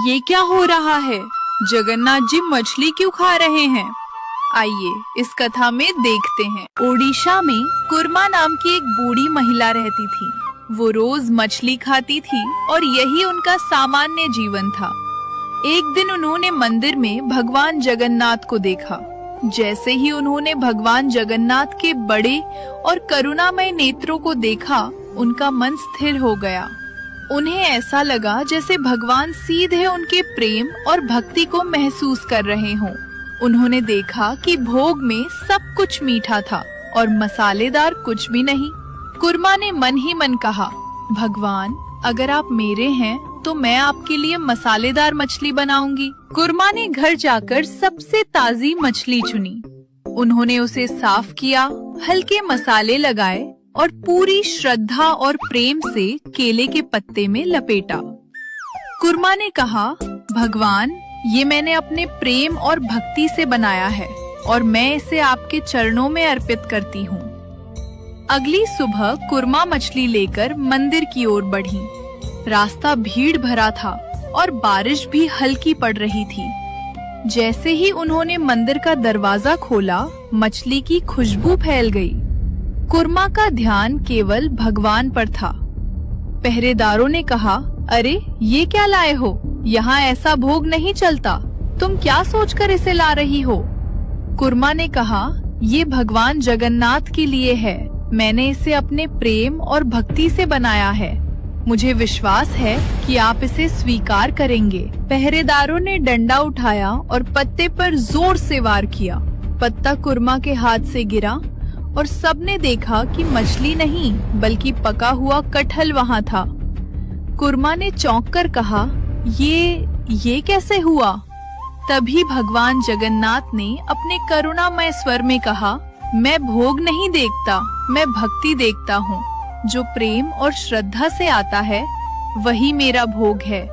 ये क्या हो रहा है? जगन्नाथ जी मछली क्यों खा रहे हैं? आइए इस कथा में देखते हैं। ओडिशा में कुर्मा नाम की एक बूढ़ी महिला रहती थी। वो रोज मछली खाती थी और यही उनका सामान्य जीवन था। एक दिन उन्होंने मंदिर में भगवान जगन्नाथ को देखा। जैसे ही उन्होंने भगवान जगन्नाथ के बड़े और करुणामय नेत्रों को देखा, उनका मन स्थिर हो गया। उन्हें ऐसा लगा जैसे भगवान सीधे उनके प्रेम और भक्ति को महसूस कर रहे हों। उन्होंने देखा कि भोग में सब कुछ मीठा था और मसालेदार कुछ भी नहीं। कुर्मा ने मन ही मन कहा, भगवान अगर आप मेरे हैं तो मैं आपके लिए मसालेदार मछली बनाऊंगी। कुर्मा ने घर जाकर सबसे ताजी मछली चुनी। उन्होंने उसे साफ किया, हल्के मसाले लगाए और पूरी श्रद्धा और प्रेम से केले के पत्ते में लपेटा। कुर्मा ने कहा, भगवान ये मैंने अपने प्रेम और भक्ति से बनाया है और मैं इसे आपके चरणों में अर्पित करती हूँ। अगली सुबह कुर्मा मछली लेकर मंदिर की ओर बढ़ी। रास्ता भीड़ भरा था और बारिश भी हल्की पड़ रही थी। जैसे ही उन्होंने मंदिर का दरवाजा खोला, मछली की खुशबू फैल गई। कुर्मा का ध्यान केवल भगवान पर था। पहरेदारों ने कहा, अरे ये क्या लाए हो? यहाँ ऐसा भोग नहीं चलता। तुम क्या सोचकर इसे ला रही हो? कुर्मा ने कहा, ये भगवान जगन्नाथ के लिए है। मैंने इसे अपने प्रेम और भक्ति से बनाया है। मुझे विश्वास है कि आप इसे स्वीकार करेंगे। पहरेदारों ने डंडा उठाया और पत्ते पर जोर से वार किया। पत्ता कुर्मा के हाथ से गिरा और सबने देखा कि मछली नहीं बल्कि पका हुआ कटहल वहाँ था। कुर्मा ने चौंक कर कहा, ये कैसे हुआ? तभी भगवान जगन्नाथ ने अपने करुणामय स्वर में कहा, मैं भोग नहीं देखता, मैं भक्ति देखता हूँ। जो प्रेम और श्रद्धा से आता है वही मेरा भोग है।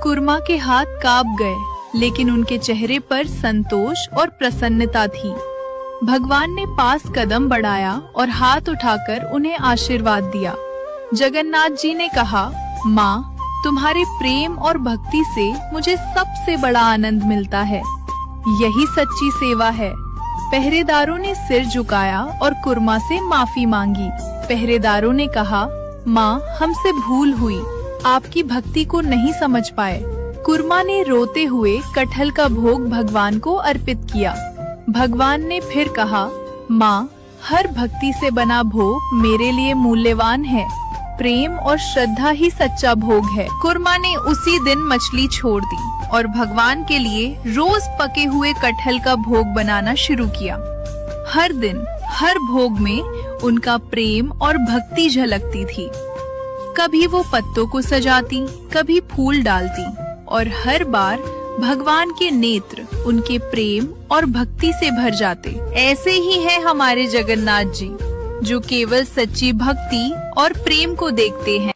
कुर्मा के हाथ कांप गए, लेकिन उनके चेहरे पर संतोष और प्रसन्नता थी। भगवान ने पास कदम बढ़ाया और हाथ उठाकर उन्हें आशीर्वाद दिया। जगन्नाथ जी ने कहा, माँ तुम्हारे प्रेम और भक्ति से मुझे सबसे बड़ा आनंद मिलता है। यही सच्ची सेवा है। पहरेदारों ने सिर झुकाया और कुर्मा से माफी मांगी। पहरेदारों ने कहा, माँ हमसे भूल हुई, आपकी भक्ति को नहीं समझ पाए। कुर्मा ने रोते हुए कटहल का भोग भगवान को अर्पित किया। भगवान ने फिर कहा, माँ हर भक्ति से बना भोग मेरे लिए मूल्यवान है। प्रेम और श्रद्धा ही सच्चा भोग है। कुर्मा ने उसी दिन मछली छोड़ दी और भगवान के लिए रोज पके हुए कटहल का भोग बनाना शुरू किया। हर दिन हर भोग में उनका प्रेम और भक्ति झलकती थी। कभी वो पत्तों को सजाती, कभी फूल डालती और हर बार भगवान के नेत्र उनके प्रेम और भक्ति से भर जाते। ऐसे ही है हमारे जगन्नाथ जी, जो केवल सच्ची भक्ति और प्रेम को देखते हैं।